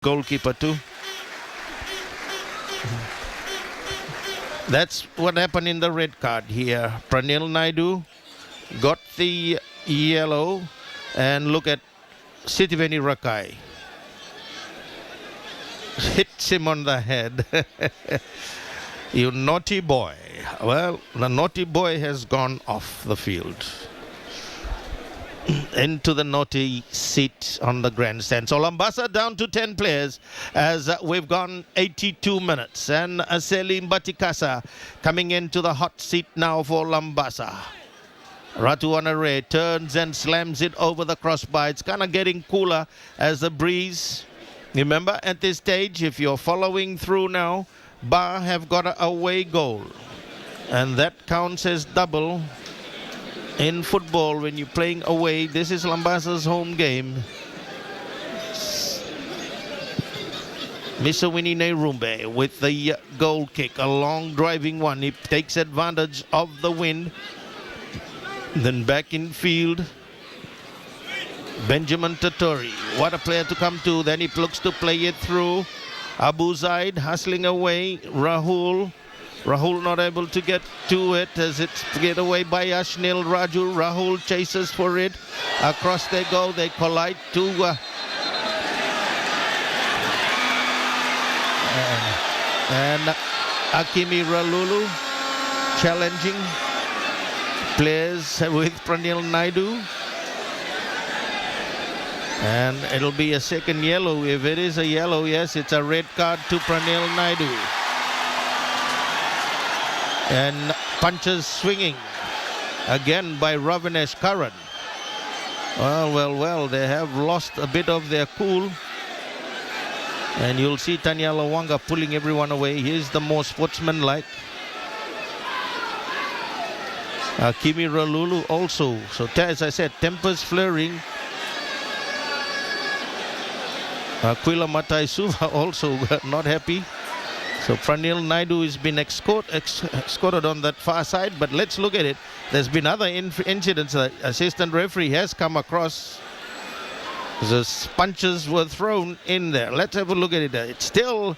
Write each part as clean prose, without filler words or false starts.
goalkeeper too. That's what happened in the red card here. Pranil Naidu got the yellow, and look at Sitiveni Rakai. Hits him on the head. You naughty boy. Well, the naughty boy has gone off the field. Into the naughty seat on the grandstand. So Labasa down to 10 players as we've gone 82 minutes. And Selim Batikasa coming into the hot seat now for Labasa. Ratuanare turns and slams it over the crossbar. It's kind of getting cooler as the breeze. Remember, at this stage, if you're following through now, Ba have got an away goal. And that counts as double. In football, when you're playing away, this is Labasa's home game. Misawini Nerumbe with the goal kick, a long driving one. He takes advantage of the wind. Then back in field, Benjamin Tatori. What a player to come to. Then he looks to play it through. Abu Zaid hustling away. Rahul not able to get to it as it's get away by Ashnil Raju. Rahul chases for it. Across they go. They collide to and Akimi Ralulu challenging players with Pranil Naidu. And it'll be a second yellow. If it is a yellow, yes, it's a red card to Pranil Naidu. And punches swinging again by Ravinesh Karan. Well, they have lost a bit of their cool. And you'll see Tanya Lawanga pulling everyone away. He's the more sportsmanlike. Kimi Ralulu also. So as I said, tempers flaring. Aquila Mataisuva also not happy. So Pranil Naidu has been escorted on that far side, but let's look at it. There's been other incidents. The assistant referee has come across. The punches were thrown in there. Let's have a look at it. It's still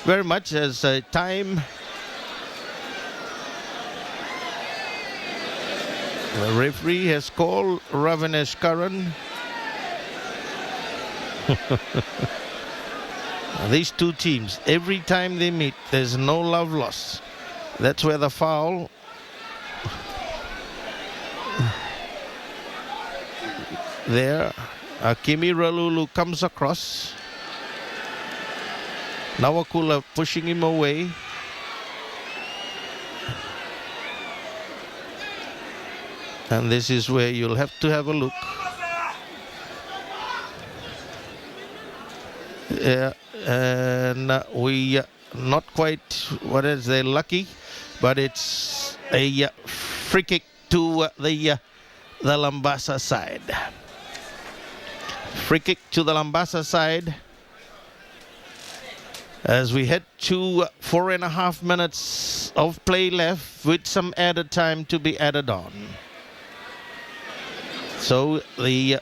very much as time. The referee has called Ravinesh Karan. These two teams, every time they meet, there's no love lost. That's where the foul. There, Kimi Ralulu comes across. Nawakula pushing him away. And this is where you'll have to have a look. Yeah, and we not quite, lucky, but it's a free kick to the Labasa side. Free kick to the Labasa side as we head to 4.5 minutes of play left with some added time to be added on. So the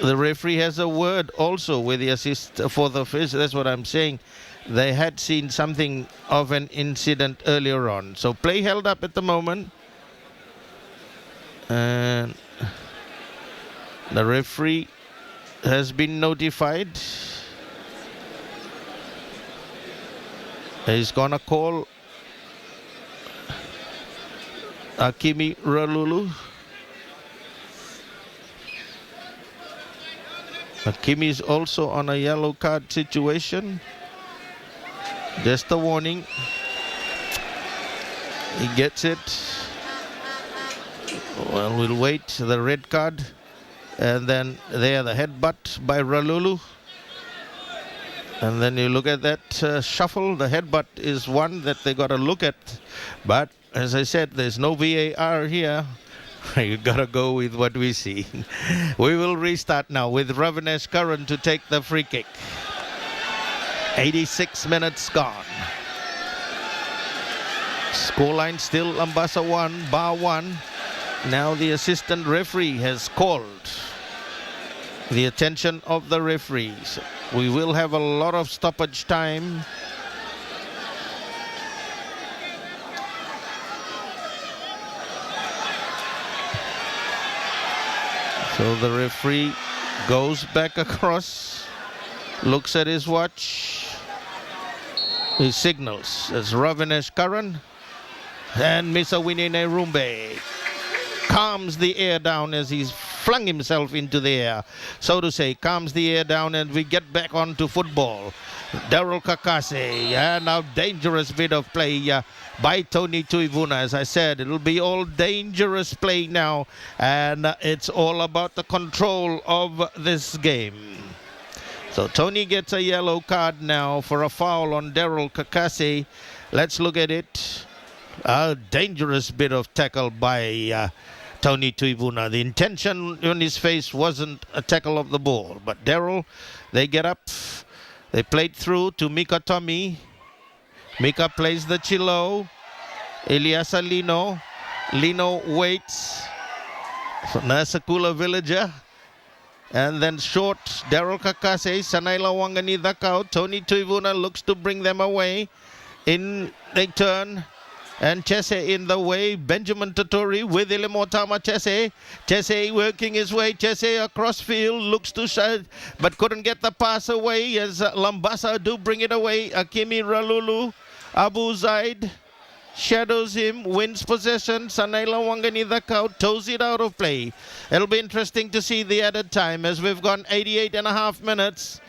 referee has a word also with the assist for the fish. That's what I'm saying. They had seen something of an incident earlier on. So play held up at the moment. And the referee has been notified. He's going to call Akimi Ralulu. Kimi is also on a yellow card situation. Just a warning. He gets it. Well, we'll wait. The red card. And then there, the headbutt by Ralulu. And then you look at that shuffle. The headbutt is one that they got to look at. But as I said, there's no VAR here. You gotta go with what we see. We will restart now with Ravinesh Karan to take the free kick. 86 minutes gone. Scoreline still Labasa 1, Ba 1. Now the assistant referee has called the attention of the referees. We will have a lot of stoppage time. So the referee goes back across, looks at his watch. He signals as Ravinesh Karan and Misawini Nerumbe calms the air down as he's flung himself into the air, so to say, calms the air down, and we get back onto football. Daryl Kakase, and a dangerous bit of play by Tony Tuivuna. As I said, it'll be all dangerous play now, and it's all about the control of this game. So Tony gets a yellow card now for a foul on Daryl Kakase. Let's look at it. A dangerous bit of tackle by Tony Tuivuna. The intention on his face wasn't a tackle of the ball, but Daryl, they get up, they played through to Mika Tommy. Mika plays the Chilo. Eliasa Lino. Lino waits for Nasakula Villager. And then short, Daryl Kakase, Sanaila Wangani Dakao. Tony Tuivuna looks to bring them away. In they turn. And Chese in the way. Benjamin Totori with Ilimotama Chese. Chese working his way. Chese across field. Looks to shine, but couldn't get the pass away as Labasa do bring it away. Akimi Ralulu. Abu Zaid shadows him. Wins possession. Sanaila Wangani Dakau toes it out of play. It'll be interesting to see the added time as we've gone 88.5 minutes.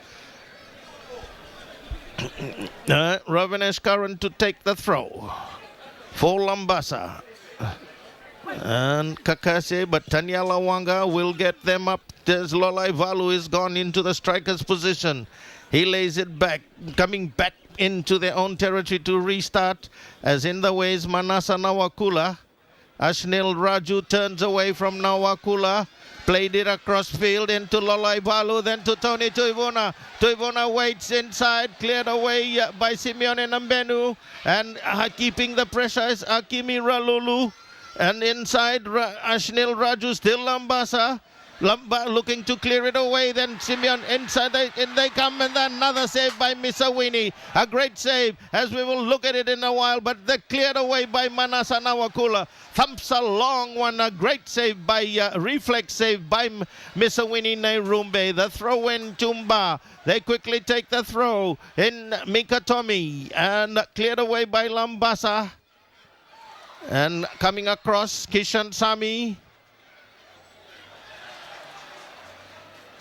Ravinesh Karan to take the throw for Labasa and Kakase, but Tanyala Wanga will get them up as Lolai Valu is gone into the striker's position. He lays it back, coming back into their own territory to restart, as in the way is Manasa Nawakula. Ashnil Raju turns away from Nawakula, played it across field into Lolai Valu, then to Tony Tuivuna. Tuivuna waits inside, cleared away by Simeone Nambenu, and keeping the pressure is Akimi Ralulu. And inside Ashnil Raju, still Labasa. Looking to clear it away, then Simeon inside, in they come, and then another save by Misawini. A great save, as we will look at it in a while, but they're cleared away by Manasa Nawakula. Thumps a long one, a great save by, reflex save by Misawini Nerumbe. The throw in Tumba. They quickly take the throw in Mikatomi, and cleared away by Labasa. And coming across, Kishan Sami.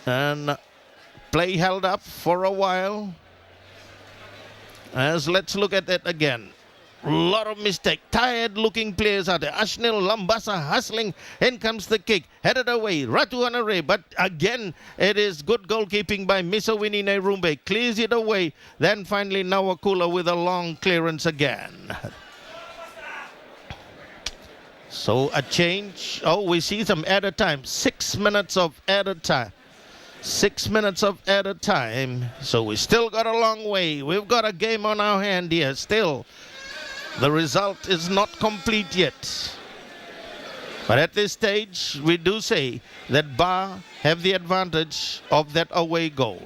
And play held up for a while. As let's look at it again. A lot of mistake. Tired looking players out there. Ashnil Labasa hustling. In comes the kick. Headed away. Ratu Anare. But again, it is good goalkeeping by Misawini Nerumbe. Clears it away. Then finally Nawakula with a long clearance again. So a change. Oh, we see some added time. 6 minutes of added time. 6 minutes of added time. So we still got a long way. We've got a game on our hand here still. The result is not complete yet. But at this stage, we do say that Ba have the advantage of that away goal.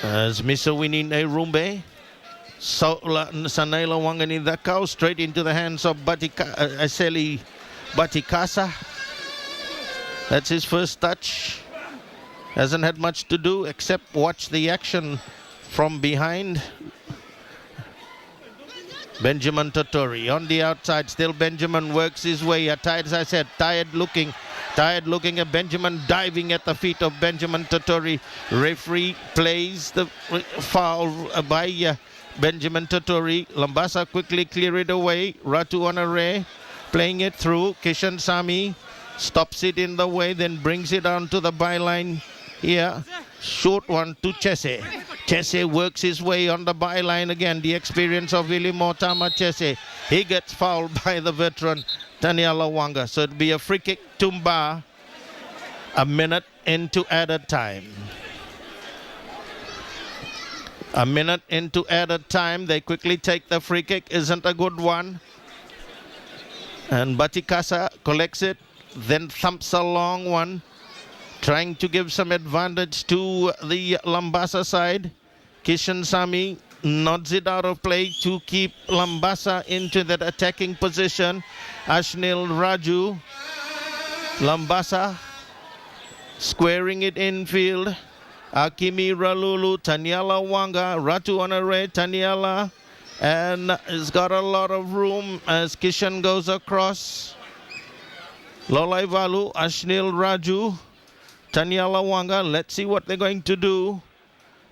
As Misawini Nerumbe, Sanaila Wangani Dakau straight into the hands of Aseli Batikasa. That's his first touch. Hasn't had much to do except watch the action from behind. Benjamin Totori on the outside. Still Benjamin works his way. As I said, tired looking at Benjamin, diving at the feet of Benjamin Totori. Referee plays the foul by Benjamin Totori. Labasa quickly clear it away. Ratu Anare playing it through. Kishan Sami stops it in the way, then brings it down to the byline here. Short one to Chese. Chese works his way on the byline again. The experience of Ilimotama Chese. He gets fouled by the veteran Taniala Wanga. So it'll be a free kick to Mba. A minute into added time. A minute into added time. They quickly take the free kick. Isn't a good one. And Batikasa collects it. Then thumps a long one. trying to give some advantage to the Labasa side. Kishan Sami nods it out of play to keep Labasa into that attacking position. Ashnil Raju, Labasa squaring it infield. Akimi Ralulu, Taniela Wanga, Ratu Anare, Taniela, and has got a lot of room as Kishan goes across. Lolai Valu, Ashnil Raju, Taniela Wanga. Let's see what they're going to do.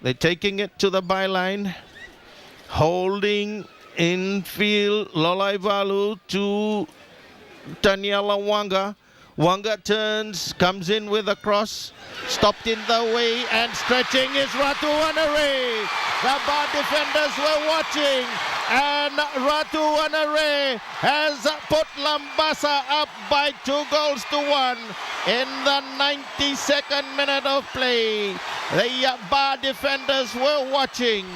They're taking it to the byline, holding infield. Lolai Valu to Taniela Wanga. Wanga turns, comes in with a cross, stopped in the way, and stretching is Ratu Anare. The bar defenders were watching, and Ratu Anare has put Labasa up by 2-1 in the 92nd minute of play. The bar defenders were watching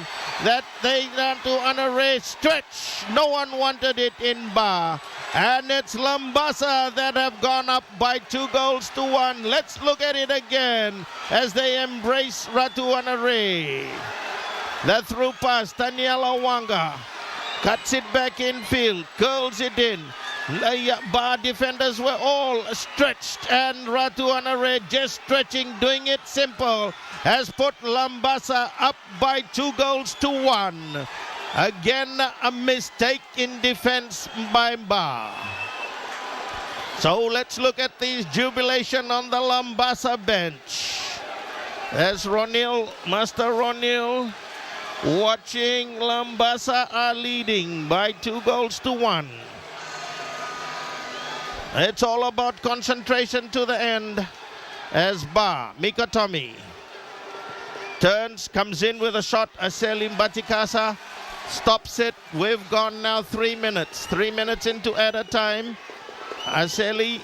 that they Ratu Anare stretch. No one wanted it in bar. And it's Labasa that have gone up by 2-1. Let's look at it again as they embrace Ratu Anare. The through pass, Taniela Wanga cuts it back in field, curls it in. The bar defenders were all stretched, and Ratu Anare just stretching, doing it simple, has put Labasa up by 2-1. Again, a mistake in defense by Bar. So let's look at the jubilation on the Labasa bench. There's Ronil, Master Ronil, watching. Labasa are leading by 2-1. It's all about concentration to the end as Bar, Mika Tommy, turns, comes in with a shot. Aselim Batikasa stops it. We've gone now 3 minutes. 3 minutes into added time. Aseli,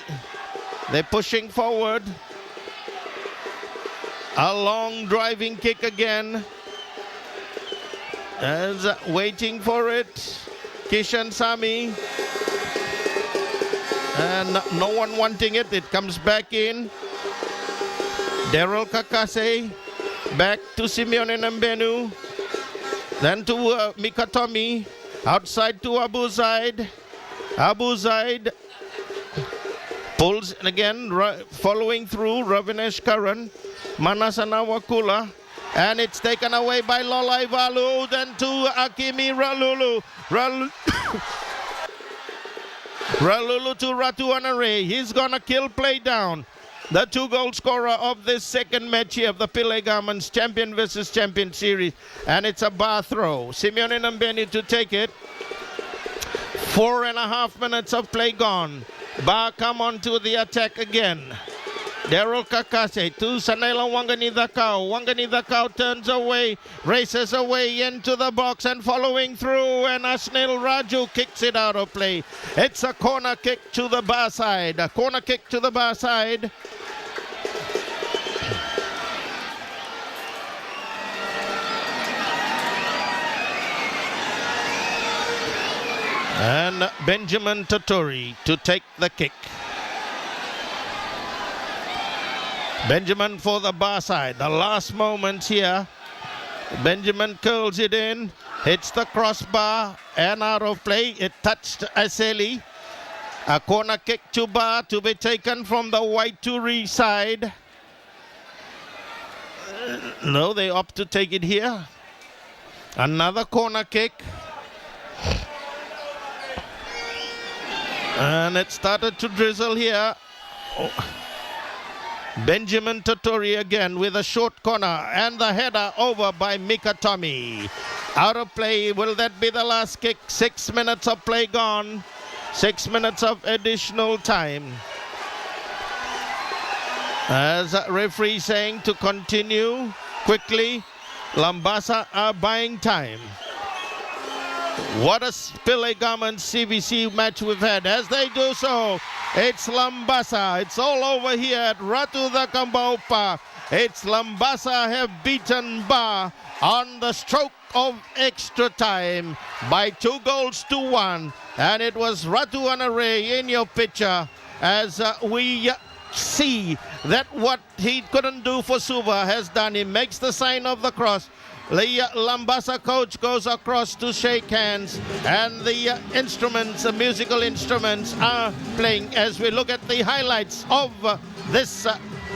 they're pushing forward. A long driving kick again. As waiting for it. Kishan Sami. And no one wanting it. It comes back in. Daryl Kakase. Back to Simeone Mbenu. Then to Mikatomi, outside to Abu Zaid. Abu Zaid pulls again, following through Ravinesh Karan, Manasana Wakula, and it's taken away by Lolai Valu. Then to Akimi Ralulu. Ralulu to Ratu Anare. He's gonna kill play down. The 2-goal scorer of this second match here of the Pillay Garments Champion versus Champion Series. And it's a bar throw. Simeone Nambeni to take it. 4.5 minutes of play gone. Bar come on to the attack again. Daryl Kakase to Sanela Wanganidakau. Wanganidakau turns away, races away into the box and following through, and Ashnil Raju kicks it out of play. It's a corner kick to the bar side. A corner kick to the bar side. And Benjamin Totori to take the kick. Benjamin for the bar side. The last moments here. Benjamin curls it in. Hits the crossbar and out of play. It touched Aseli. A corner kick to bar to be taken from the Waituri side. No, they opt to take it here. Another corner kick. And it started to drizzle here. Oh. Benjamin Totori again with a short corner and the header over by Mika Tommy. Out of play. Will that be the last kick? 6 minutes of play gone. 6 minutes of additional time. As referee saying to continue quickly. Labasa are buying time. What a Pillay Garments CVC match we've had. As they do so, it's Labasa. It's all over here at Ratu the Kambaupa. It's Labasa have beaten Bar on the stroke of extra time by 2-1. And it was Ratu Anare in your picture as we see that what he couldn't do for Suva has done. He makes the sign of the cross. The Labasa coach goes across to shake hands, and the instruments, the musical instruments are playing as we look at the highlights of this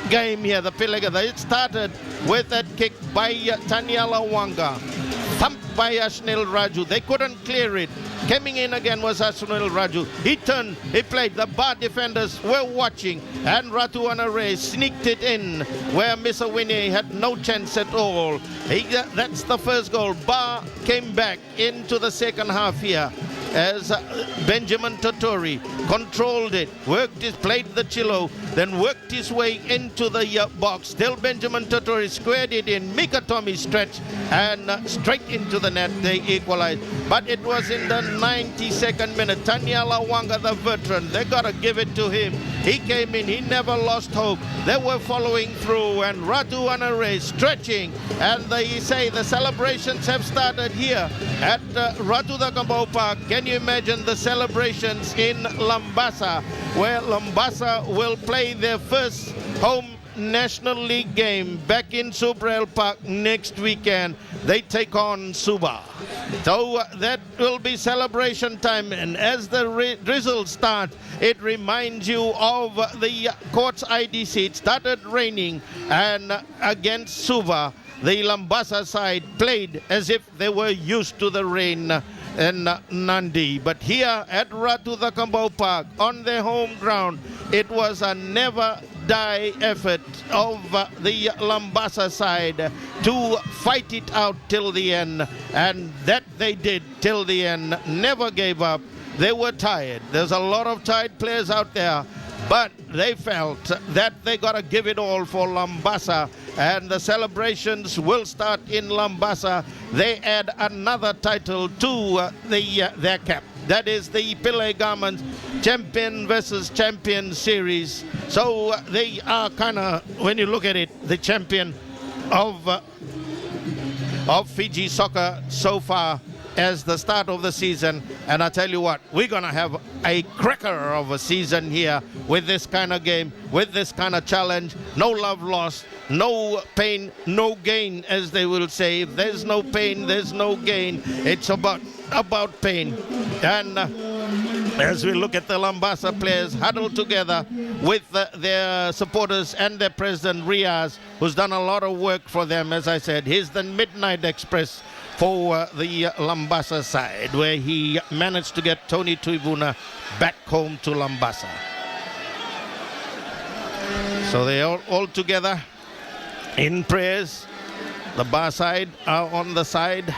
game here, the Piligada. It started with that kick by Taniela Wanga, thumped by Ashnil Raju. They couldn't clear it. Coming in again was Ashnil Raju. He turned, he played. The bar defenders were watching, and Ratu Anare sneaked it in where Mr. Winnie had no chance at all. That's the first goal. Bar came back into the second half here as Benjamin Totori controlled it, played the chilo, then worked his way into the box. Still Benjamin Totori squared it in. Mika Tommy stretched and straight into the net. They equalized. But it was in the 92nd minute. Taniela Wanga, the veteran, they got to give it to him. He came in. He never lost hope. They were following through, and Ratu Anare stretching. And they say the celebrations have started here at Ratu Dakambau Park. Can you imagine the celebrations in Labasa, where Labasa will play their first home National League game back in Subrel Park next weekend? They take on Suba. So that will be celebration time, and as the drizzle starts, it reminds you of the court's IDC. It started raining, and against Suva, the Labasa side played as if they were used to the rain in Nandi. But here at Ratu Dakambau Park, on their home ground, it was a never die effort of the Labasa side to fight it out till the end, and that they did till the end. Never gave up. They were tired. There's a lot of tired players out there, but they felt that they got to give it all for Labasa, and the celebrations will start in Labasa. They add another title to their cap. That is the Pillay Garments Champion versus Champion Series. So they are kind of, when you look at it, the champion of Fiji soccer so far as the start of the season. And I tell you what, we're going to have a cracker of a season here with this kind of game, with this kind of challenge. No love lost, no pain, no gain, as they will say. If there's no pain, there's no gain. It's about pain. And as we look at the Labasa players huddled together with their supporters and their president Riaz, who's done a lot of work for them. As I said, he's the Midnight Express for the Labasa side, where he managed to get Tony Tuivuna back home to Labasa. So they are all together in prayers. The Bar side are on the side.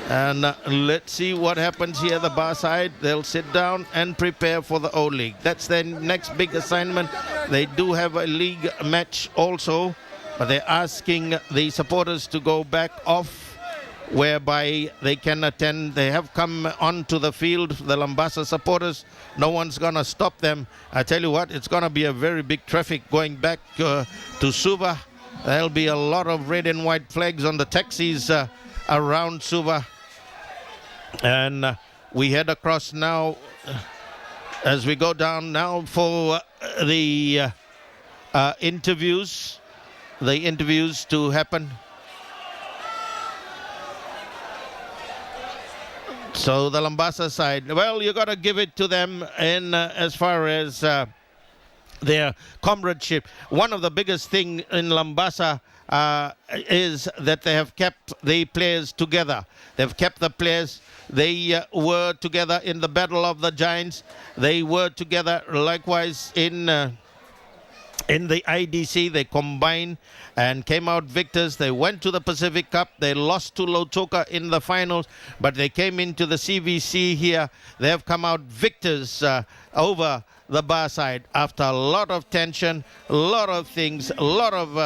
And let's see what happens here. The Bar side, they'll sit down and prepare for the O-League. That's their next big assignment. They do have a league match also, but they're asking the supporters to go back off, whereby they can attend. They have come onto the field, the Labasa supporters. No one's going to stop them. I tell you what, it's going to be a very big traffic going back to Suva. There'll be a lot of red and white flags on the taxis around Suva. And we head across now as we go down now for the interviews to happen. So the Labasa side, well, you got to give it to them in as far as their comradeship. One of the biggest thing in Labasa is that they have kept the players together. They've kept the players. They were together in the Battle of the Giants. They were together likewise in the IDC. They combined and came out victors. They went to the Pacific Cup. They lost to Lautoka in the finals, but they came into the CVC here. They have come out victors over the Bar side after a lot of tension, a lot of things, a lot of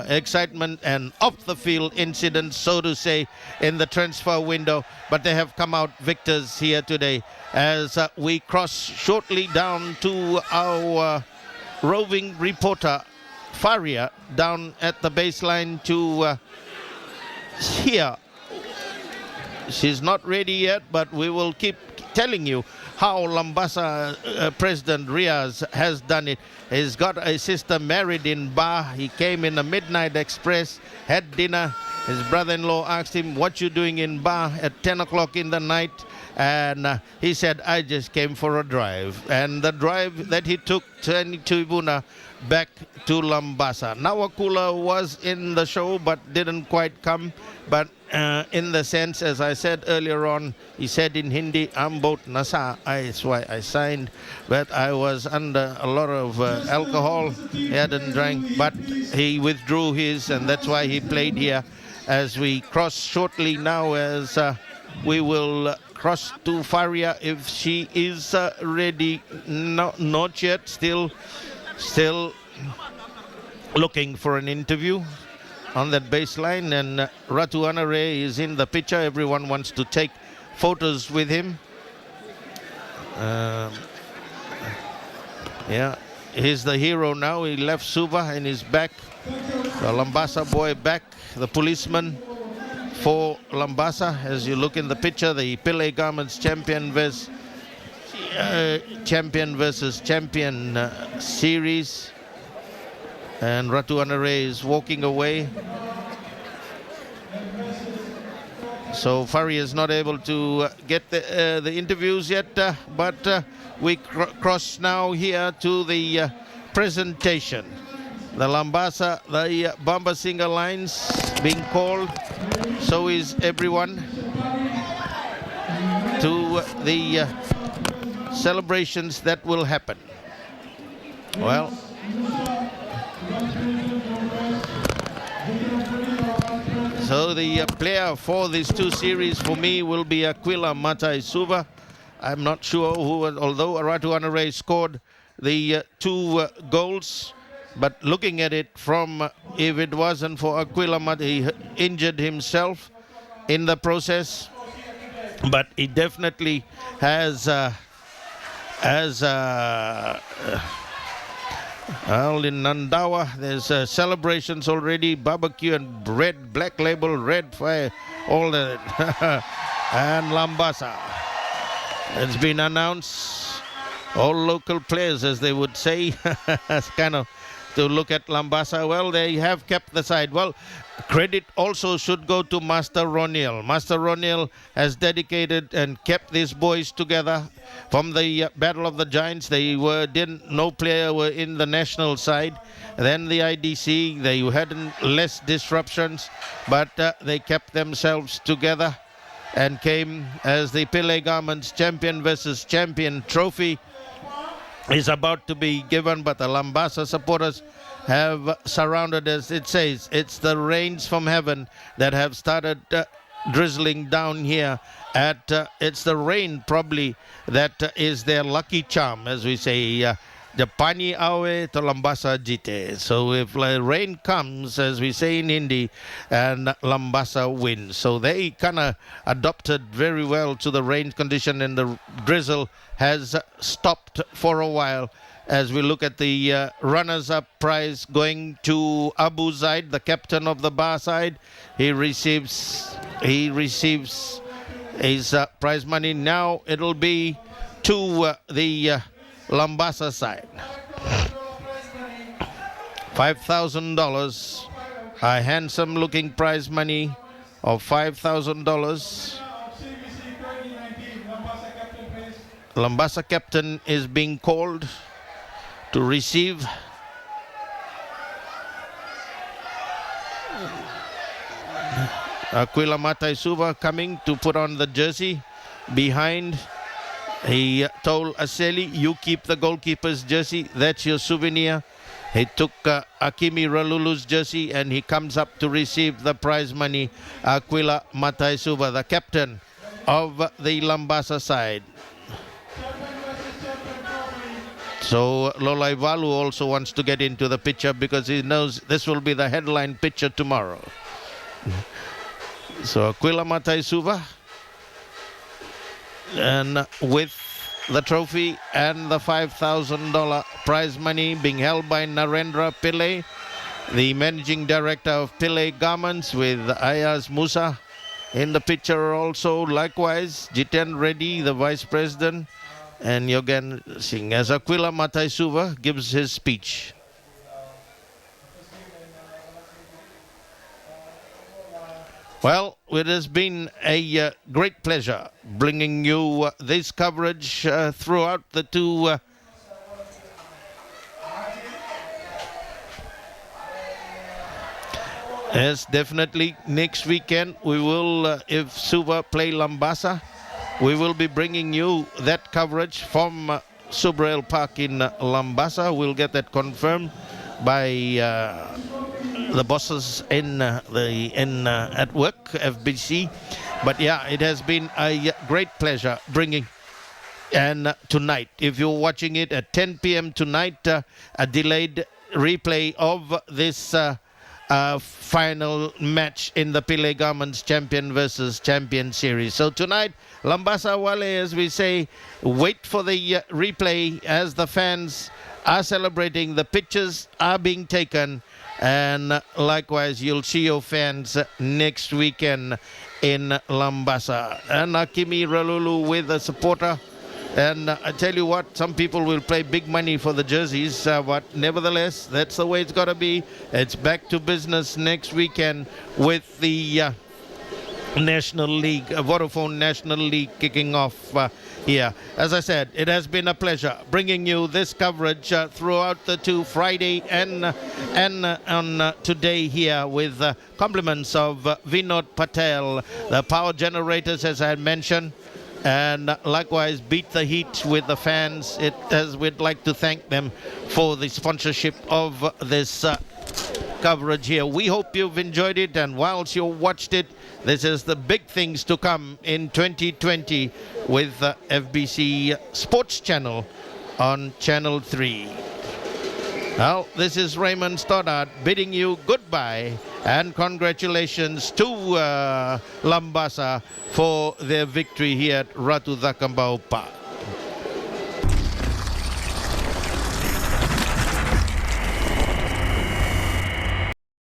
excitement and off-the-field incidents, so to say, in the transfer window. But they have come out victors here today as we cross shortly down to our roving reporter, Faria, down at the baseline to here. She's not ready yet, but we will keep telling you how Labasa President Riaz has done it. He's got a sister married in Ba. He came in a midnight express, had dinner. His brother-in-law asked him, what you doing in Ba at 10 o'clock in the night? And he said, I just came for a drive. And the drive that he took turned Tibuna back to Labasa. Nawakula was in the show but didn't quite come. But in the sense, as I said earlier on, he said in Hindi, I'm both Nasa. That's why I signed. But I was under a lot of alcohol. He hadn't drank, but he withdrew his, and that's why he played here. As we cross shortly now, as we will cross to Faria if she is ready. No, not yet. Still looking for an interview on that baseline, and Ratu Anare is in the picture. Everyone wants to take photos with him. Yeah, he's the hero now. He left Suva and he's back. The Labasa boy back, the policeman for Labasa. As you look in the picture, the Pillay Garments champion versus champion series. And Ratu Anare is walking away. So Fari is not able to get the interviews yet, but we cross now here to the presentation. The Labasa, the Bamba Singer lines being called. So is everyone to the celebrations that will happen. Well, so the player for these two series for me will be Aquila Matai Suva. I'm not sure who, although Ratu Anare scored the two goals. But looking at it from, if it wasn't for Aquila Matai, he injured himself in the process. But he definitely has well, in Nandawa, there's celebrations already, barbecue and red, black label, red fire, all that. And Labasa. It's been announced, all local players, as they would say, as kind of to look at Labasa. Well, they have kept the side. Well, credit also should go to Master Ronil. Master Ronil has dedicated and kept these boys together from the Battle of the Giants. They no player were in the national side. Then the IDC, they had less disruptions, but they kept themselves together and came as the Pillay Garments champion versus champion trophy is about to be given, but the Labasa supporters have surrounded us. It says it's the rains from heaven that have started drizzling down here. It's the rain probably that is their lucky charm, as we say. The pani awe to Labasa jite. So if rain comes, as we say in Hindi, and Labasa wins. So they kind of adopted very well to the rain condition, and the drizzle has stopped for a while. As we look at the runners-up prize going to Abu Zaid, the captain of the bar side, he receives his prize money. Now it'll be to the Labasa side. $5,000, a handsome looking prize money of $5,000. Labasa captain is being called to receive. Aquila Matai Suva coming to put on the jersey behind. He told Aseli, you keep the goalkeeper's jersey, that's your souvenir. He took Akimi Ralulu's jersey and he comes up to receive the prize money. Aquila Matai Suva, the captain of the Labasa side. So Lolai Valu also wants to get into the picture because he knows this will be the headline picture tomorrow. So Aquila Matai Suva, and with the trophy and the $5,000 prize money being held by Narendra Pillay, the managing director of Pillay Garments, with Ayaz Musa in the picture also. Likewise, Jiten Reddy, the Vice President, and Yogen Singh, as Aquila Mataisuva gives his speech. Well, it has been a great pleasure bringing you this coverage throughout the two yes, definitely next weekend we will, if Suva play Labasa, we will be bringing you that coverage from Subrail Park in Labasa. We'll get that confirmed by the bosses in at work, FBC. But yeah, it has been a great pleasure bringing. And tonight, if you're watching it at 10 p.m. tonight, a delayed replay of this final match in the Pillay Garments Champion versus Champion Series. So tonight, Labasa Wale, as we say, wait for the replay as the fans are celebrating. The pictures are being taken. And likewise, you'll see your fans next weekend in Labasa. And Akimi Ralulu with a supporter. And I tell you what, some people will pay big money for the jerseys, but nevertheless, that's the way it's got to be. It's back to business next weekend with the National League, Vodafone National League kicking off here. As I said, it has been a pleasure bringing you this coverage throughout the two Friday and on today here with compliments of Vinod Patel, the power generators, as I had mentioned. And likewise, Beat the Heat with the fans. We'd like to thank them for the sponsorship of this coverage here. We hope you've enjoyed it, and whilst you watched it, this is the big things to come in 2020 with FBC Sports Channel on Channel 3. Well, this is Raymond Stoddard bidding you goodbye and congratulations to Labasa for their victory here at Ratu Zakambau Park.